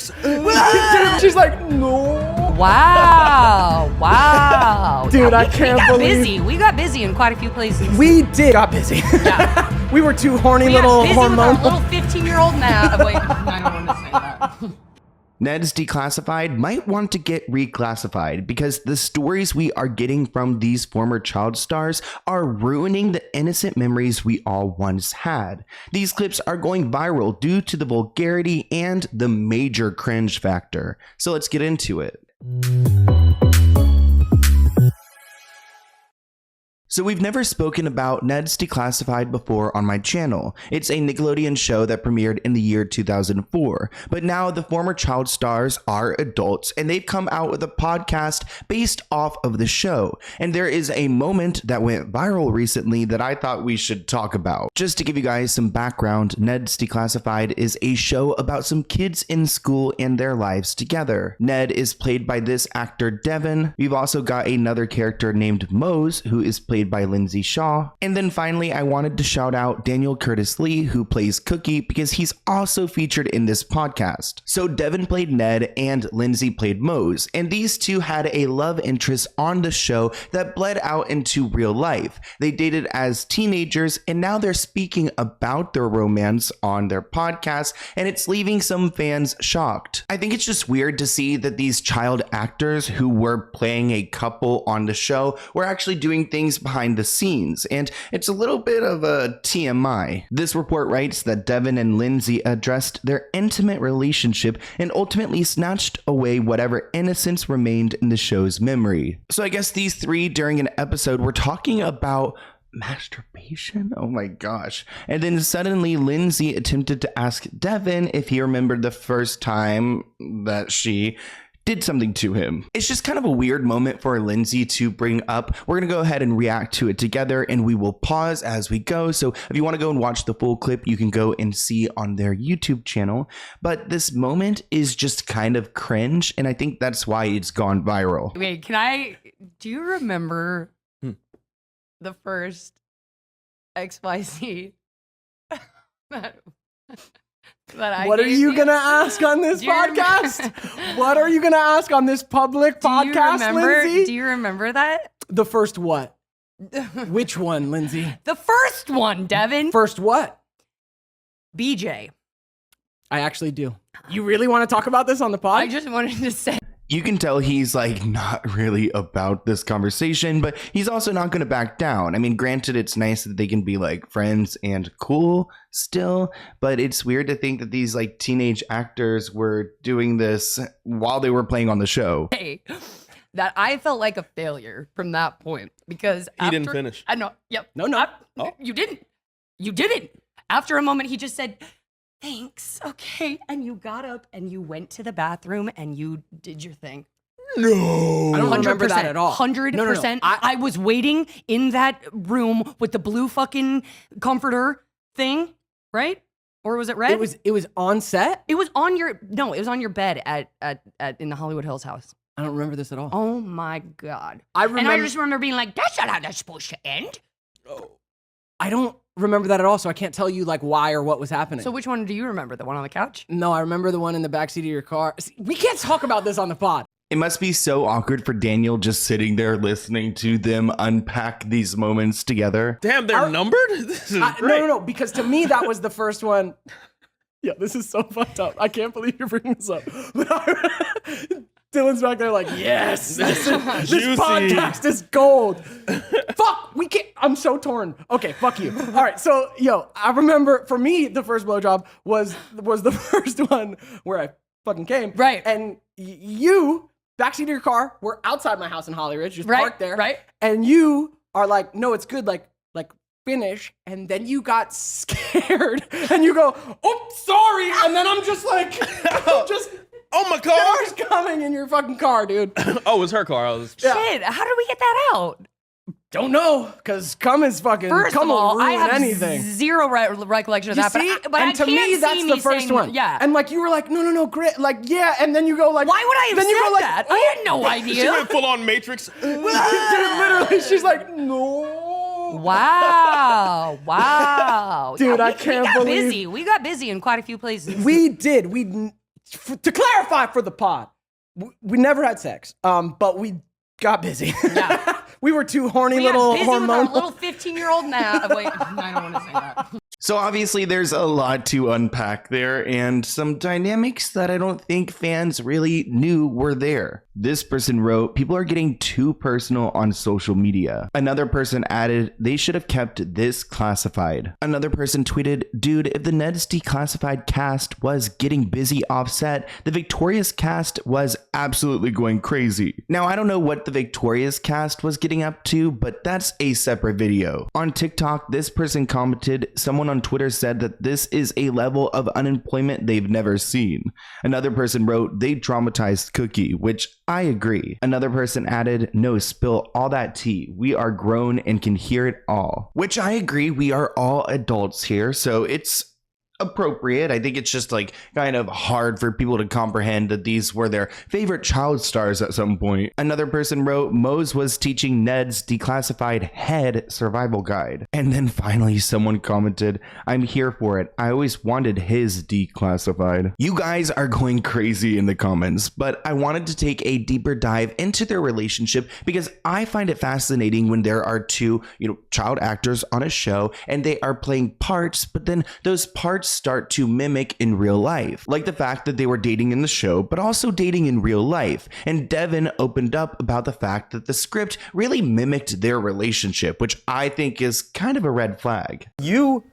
She's like, no. Wow. Dude, yeah, I can't believe. We got busy in quite a few places. We got busy. Yeah. We were two horny We little got busy with our hormonal. little 15-year-old now. Wait, I don't want to say that. Neds Declassified might want to get reclassified because the stories we are getting from these former child stars are ruining the innocent memories we all once had. These clips are going viral due to the vulgarity and the major cringe factor. So let's get into it. So we've never spoken about Neds Declassified before on my channel. It's a Nickelodeon show that premiered in the year 2004, but now the former child stars are adults and they've come out with a podcast based off of the show. And there is a moment that went viral recently that I thought we should talk about. Just to give you guys some background, Neds Declassified is a show about some kids in school and their lives together. Ned is played by this actor Devin. We've also got another character named Mose, who is played by Lindsay Shaw. And then finally, I wanted to shout out Daniel Curtis Lee, who plays Cookie, because he's also featured in this podcast. So Devin played Ned and Lindsay played Mose, and these two had a love interest on the show that bled out into real life. They dated as teenagers, and now they're speaking about their romance on their podcast, and it's leaving some fans shocked. I think it's just weird to see that these child actors who were playing a couple on the show were actually doing things behind the scenes, and it's a little bit of a TMI. This report writes that Devin and Lindsay addressed their intimate relationship and ultimately snatched away whatever innocence remained in the show's memory. So I guess these three during an episode were talking about masturbation? Oh my gosh. And then suddenly Lindsay attempted to ask Devin if he remembered the first time that she did something to him. It's just kind of a weird moment for Lindsay to bring up. We're going to go ahead and react to it together, and we will pause as we go. So if you want to go and watch the full clip, you can go and see on their YouTube channel. But this moment is just kind of cringe, and I think that's why it's gone viral. Wait, do you remember the first XYZ What are you going to ask on this podcast? What are you going to ask on this public podcast, Lindsay? Do you remember that? The first what? Which one, Lindsay? The first one, Devin. First what? BJ. I actually do. You really want to talk about this on the pod? I just wanted to say. You can tell he's like not really about this conversation, but he's also not going to back down. I mean, granted, it's nice that they can be like friends and cool still, but it's weird to think that these like teenage actors were doing this while they were playing on the show. Hey, that I felt like a failure from that point because he didn't finish. I know. Yep. No. You didn't. You didn't. After a moment, he just said, thanks, okay. And you got up and you went to the bathroom and you did your thing. No. I don't remember that at all. 100%. No. I was waiting in that room with the blue fucking comforter thing, right? Or was it red? It was on set? It was on your bed at in the Hollywood Hills house. I don't remember this at all. Oh my God. And I just remember being like, that's not how that's supposed to end. Oh. I don't remember that at all, so I can't tell you like why or what was happening. So which one do you remember? The one on the couch? No, I remember the one in the backseat of your car. See, we can't talk about this on the pod. It must be so awkward for Daniel just sitting there listening to them unpack these moments together. Damn, they're numbered? This is great. No, because to me that was the first one. Yeah, this is so fucked up. I can't believe you're bringing this up. Dylan's back there like, yes, this podcast is gold. Fuck, we can't. I'm so torn. Okay, fuck you. All right, so I remember for me the first blowjob was the first one where I fucking came. Right. And you, backseat of your car, we're outside my house in Holly Ridge, just parked there. Right. And you are like, no, it's good, like finish, and then you got scared and you go, oh, sorry, and then I'm just like, oh, my car! Car's coming in your fucking car, dude. Oh, it was her car. Shit, how did we get that out? Don't know, because cum is fucking, First cum of all, will ruin I have anything. zero recollection of You that, see? but and I to can't me, that's see the me first saying, one. Yeah. And like, you were like, no, great. Like, yeah, and then you go like, why would I have then you said go like, that? I had no She idea. went full on Matrix. Dude, literally, she's like, no. Wow. Dude, I can't believe. We got busy in quite a few places. We did. to clarify for the pod, we never had sex, but we got busy. Yeah. We were two horny We little got busy with our hormonal. little 15-year-old now. Wait, I don't want to say that. So obviously there's a lot to unpack there and some dynamics that I don't think fans really knew were there. This person wrote, people are getting too personal on social media. Another person added, they should have kept this classified. Another person tweeted, dude, if the Neds Declassified cast was getting busy offset, the Victorious cast was absolutely going crazy. Now I don't know what the Victorious cast was getting up to, but that's a separate video. On TikTok, this person commented, someone on Twitter said that this is a level of unemployment they've never seen. Another person wrote, they dramatized Cookie, which I agree. Another person added, no, spill all that tea. We are grown and can hear it all. Which I agree, we are all adults here, so it's appropriate. I think it's just like kind of hard for people to comprehend that these were their favorite child stars at some point. Another person wrote, Mose was teaching Ned's Declassified head survival guide. And then finally someone commented, I'm here for it. I always wanted his Declassified. You guys are going crazy in the comments, but I wanted to take a deeper dive into their relationship because I find it fascinating when there are two, child actors on a show and they are playing parts, but then those parts start to mimic in real life, like the fact that they were dating in the show, but also dating in real life. And Devin opened up about the fact that the script really mimicked their relationship, which I think is kind of a red flag. You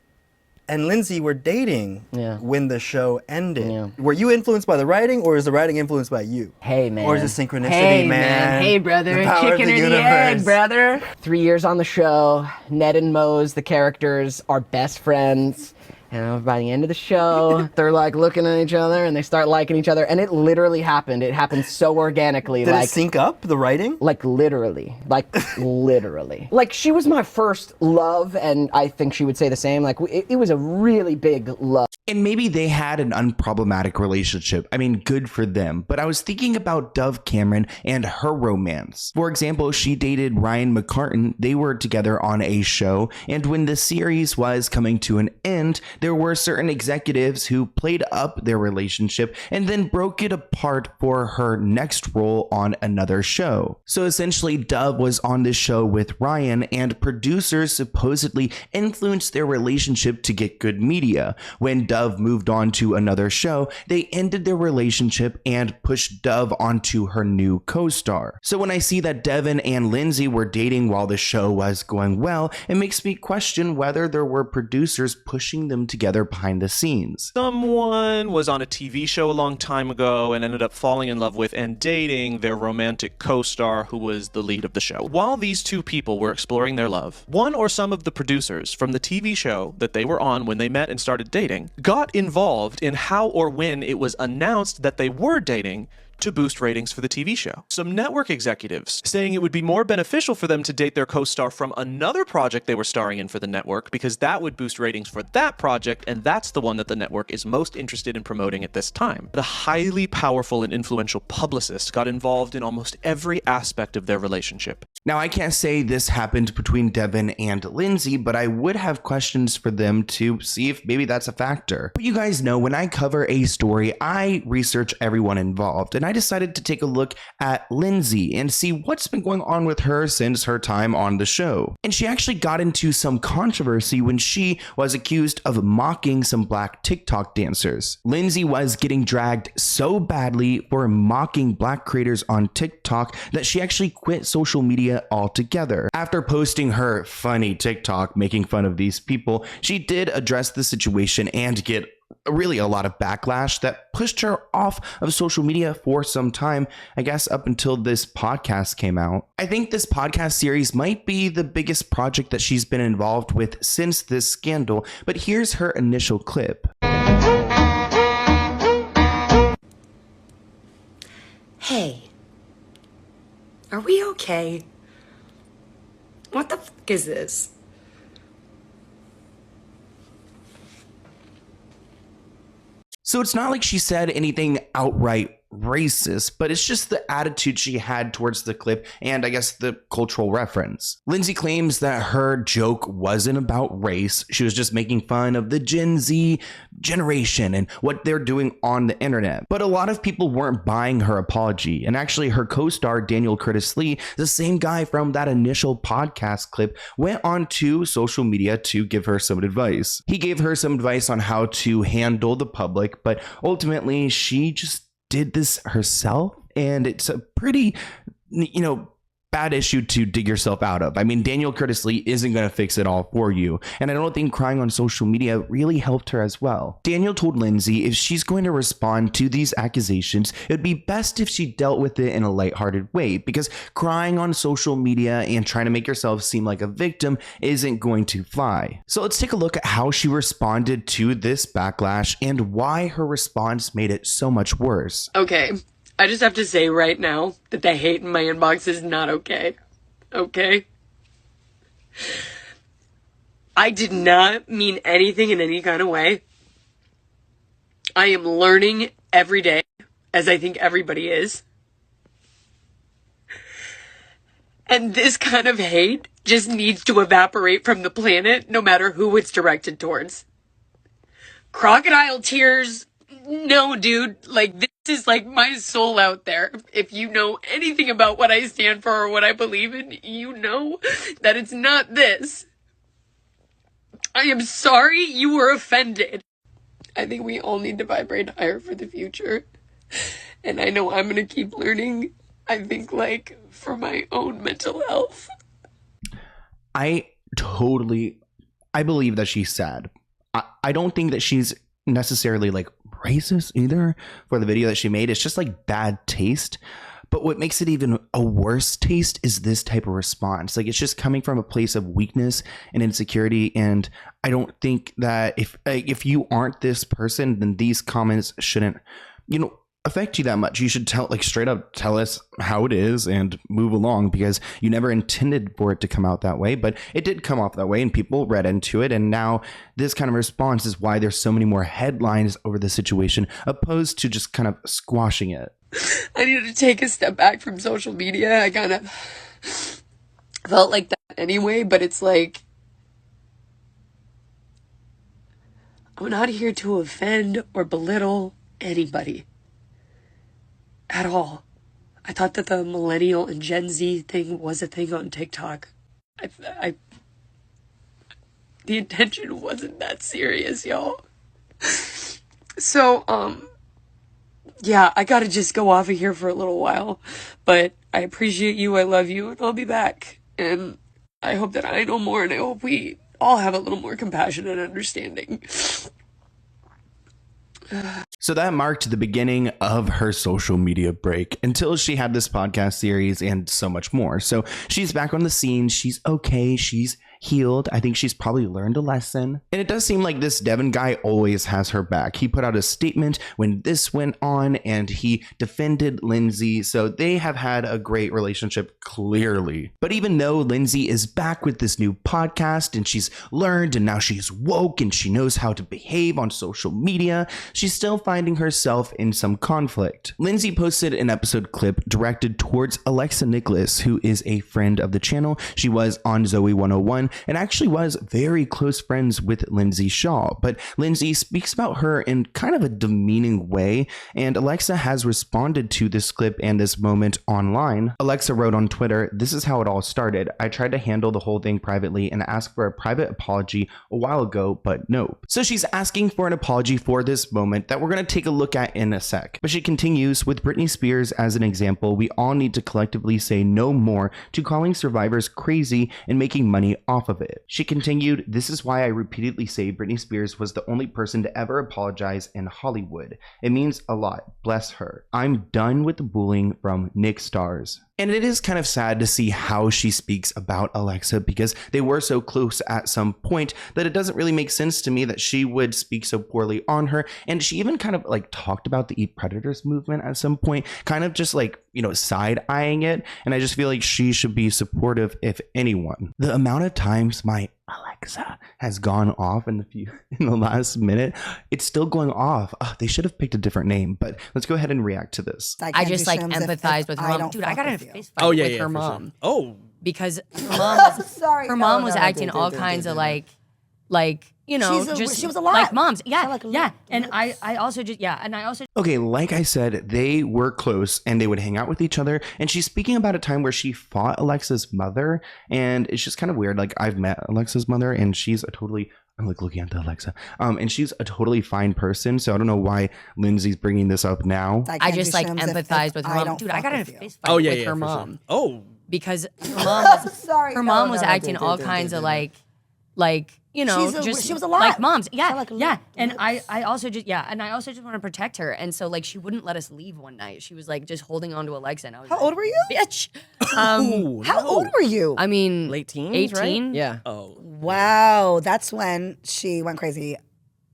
and Lindsay were dating when the show ended. Yeah. Were you influenced by the writing, or is the writing influenced by you? Hey, man. Or is it synchronicity, Hey, man? Hey, brother. The power of Chicken the or the universe. egg, brother. 3 years on the show. Ned and Mose, the characters, are best friends. And by the end of the show, they're like looking at each other and they start liking each other. And it literally happened. It happened so organically. Did like, it sync up, the writing? Like literally. Like she was my first love, and I think she would say the same. Like it was a really big love. And maybe they had an unproblematic relationship. I mean, good for them. But I was thinking about Dove Cameron and her romance. For example, she dated Ryan McCartan. They were together on a show. And when the series was coming to an end, there were certain executives who played up their relationship and then broke it apart for her next role on another show. So essentially, Dove was on this show with Ryan, and producers supposedly influenced their relationship to get good media. When Dove moved on to another show, they ended their relationship and pushed Dove onto her new co-star. So when I see that Devin and Lindsay were dating while the show was going well, it makes me question whether there were producers pushing them together behind the scenes. Someone was on a TV show a long time ago and ended up falling in love with and dating their romantic co-star who was the lead of the show. While these two people were exploring their love, one or some of the producers from the TV show that they were on when they met and started dating got involved in how or when it was announced that they were dating to boost ratings for the TV show. Some network executives saying it would be more beneficial for them to date their co-star from another project they were starring in for the network because that would boost ratings for that project, and that's the one that the network is most interested in promoting at this time. The highly powerful and influential publicist got involved in almost every aspect of their relationship. Now, I can't say this happened between Devin and Lindsay, but I would have questions for them to see if maybe that's a factor. But you guys know, when I cover a story, I research everyone involved, and I decided to take a look at Lindsay and see what's been going on with her since her time on the show. And she actually got into some controversy when she was accused of mocking some Black TikTok dancers. Lindsay was getting dragged so badly for mocking Black creators on TikTok that she actually quit social media altogether. After posting her funny TikTok making fun of these people, she did address the situation and get really a lot of backlash that pushed her off of social media for some time, I guess up until this podcast came out. I think this podcast series might be the biggest project that she's been involved with since this scandal, but here's her initial clip. Hey, are we okay? What the fuck is this? So it's not like she said anything outright racist, but it's just the attitude she had towards the clip and I guess the cultural reference. Lindsay claims that her joke wasn't about race. She was just making fun of the Gen Z generation and what they're doing on the internet. But a lot of people weren't buying her apology. And actually her co-star Daniel Curtis Lee, the same guy from that initial podcast clip, went on to social media to give her some advice. He gave her some advice on how to handle the public, but ultimately she just did this herself, and it's a pretty, bad issue to dig yourself out of. I mean, Daniel Curtis Lee isn't going to fix it all for you, and I don't think crying on social media really helped her as well. Daniel told Lindsay if she's going to respond to these accusations, it would be best if she dealt with it in a lighthearted way, because crying on social media and trying to make yourself seem like a victim isn't going to fly. So let's take a look at how she responded to this backlash and why her response made it so much worse. Okay. I just have to say right now that the hate in my inbox is not okay. Okay? I did not mean anything in any kind of way. I am learning every day, as I think everybody is. And this kind of hate just needs to evaporate from the planet, no matter who it's directed towards. Crocodile tears, no, dude. Like, this is like my soul out there. If you know anything about what I stand for or what I believe in, you know that it's not this. I am sorry you were offended. I think we all need to vibrate higher for the future. And I know I'm going to keep learning. I think, like, for my own mental health. I believe that she's sad. I don't think that she's necessarily like racist either for the video that she made. It's just like bad taste. But what makes it even a worse taste is this type of response. Like, it's just coming from a place of weakness and insecurity. And I don't think that if you aren't this person, then these comments shouldn't, affect you that much. You should straight up tell us how it is and move along, because you never intended for it to come out that way, but it did come off that way and people read into it. And now this kind of response is why there's so many more headlines over the situation opposed to just kind of squashing it. I needed to take a step back from social media. I kind of felt like that anyway, but it's like, I'm not here to offend or belittle anybody at all. I thought that the millennial and Gen Z thing was a thing on TikTok. The intention wasn't that serious, y'all. So, yeah, I gotta just go off of here for a little while, but I appreciate you, I love you, and I'll be back. And I hope that I know more, and I hope we all have a little more compassion and understanding. So that marked the beginning of her social media break until she had this podcast series and so much more. So she's back on the scene. She's okay. She's healed. I think she's probably learned a lesson. And it does seem like this Devin guy always has her back. He put out a statement when this went on and he defended Lindsay. So they have had a great relationship, clearly. But even though Lindsay is back with this new podcast and she's learned and now she's woke and she knows how to behave on social media, she's still finding herself in some conflict. Lindsay posted an episode clip directed towards Alexa Nicholas, who is a friend of the channel. She was on Zoe 101 and actually was very close friends with Lindsay Shaw. But Lindsay speaks about her in kind of a demeaning way, and Alexa has responded to this clip and this moment online. Alexa wrote on Twitter, "This is how it all started. I tried to handle the whole thing privately and ask for a private apology a while ago, but nope." So she's asking for an apology for this moment that we're going to take a look at in a sec. But she continues, "With Britney Spears as an example, we all need to collectively say no more to calling survivors crazy and making money off of it." She continued, "This is why I repeatedly say Britney Spears was the only person to ever apologize in Hollywood. It means a lot. Bless her. I'm done with the bullying from Nick Stars." And it is kind of sad to see how she speaks about Alexa, because they were so close at some point that it doesn't really make sense to me that she would speak so poorly on her. And she even kind of like talked about the Eat Predators movement at some point, kind of just like, side eyeing it. And I just feel like she should be supportive, if anyone. The amount of times my Alexa has gone off in the last minute. It's still going off. They should have picked a different name, but let's go ahead and react to this. I just like empathize with her mom. Dude, I got in a fist fight with her mom. Sure. Oh, because her mom was, Sorry. her mom was acting all kinds of like, you know, she was a lot. like moms. Yeah, Like a yeah. lot. And I also just, and I also Okay, like I said, they were close and they would hang out with each other. And she's speaking about a time where she fought Alexa's mother. And it's just kind of weird. Like, I've met Alexa's mother and she's a totally, I'm like looking at Alexa. And she's a totally fine person. So I don't know why Lindsay's bringing this up now. I just like empathize with her mom. Dude, I got in a fist fight with her mom. Sure. Oh, Because her mom was, Sorry. her mom was acting all kinds of like, you know, just she was a lot. like moms. Yeah, Like a yeah. lot. And I also just, and I also just want to protect her. And so like she wouldn't let us leave one night. She was like just holding on to Alexa. And I was How like, old were you? Bitch. How old were you? I mean, Late teens, 18. right? Yeah. oh. Wow, that's when she went crazy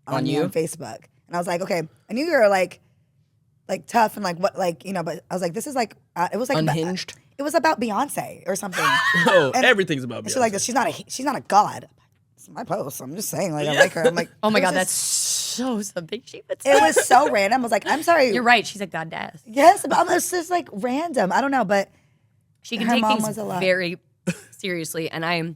on you on Facebook, and I was like, okay, I knew you were like tough and like what, like, you know, but I was like, this is like it was like Unhinged. It was about Beyonce or something. Oh, And- everything's about And Beyonce. she's like, she's not a god. It's my post. I'm just saying, like, I like her. I'm like, Oh my it was God, that's just- so something she would say. It was so random. I was like, I'm sorry. You're right. She's a goddess. Yes, but it's just like random. I don't know, but She can Her take mom things was a lot. very seriously. And I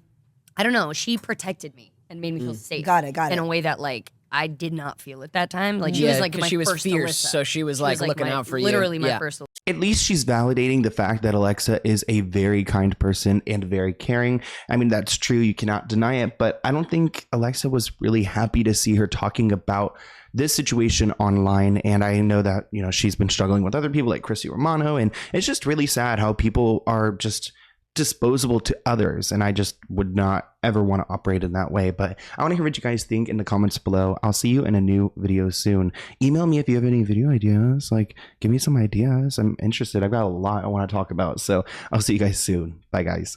don't know. She protected me and made me feel safe. Got it. In a way that like I did not feel at that time. Like she Yeah, was like 'cause my she was first fierce, Alyssa. so she was, like, looking my- out for you. Literally my Yeah. first. At least she's validating the fact that Alexa is a very kind person and very caring. I mean, that's true. You cannot deny it. But I don't think Alexa was really happy to see her talking about this situation online. And I know that, you know, she's been struggling with other people like Chrissy Romano. And it's just really sad how people are just disposable to others, and I just would not ever want to operate in that way. But I want to hear what you guys think in the comments below. I'll see you in a new video soon. Email me if you have any video ideas. Like, give me some ideas. I'm interested. I've got a lot I want to talk about, so I'll see you guys soon. Bye guys.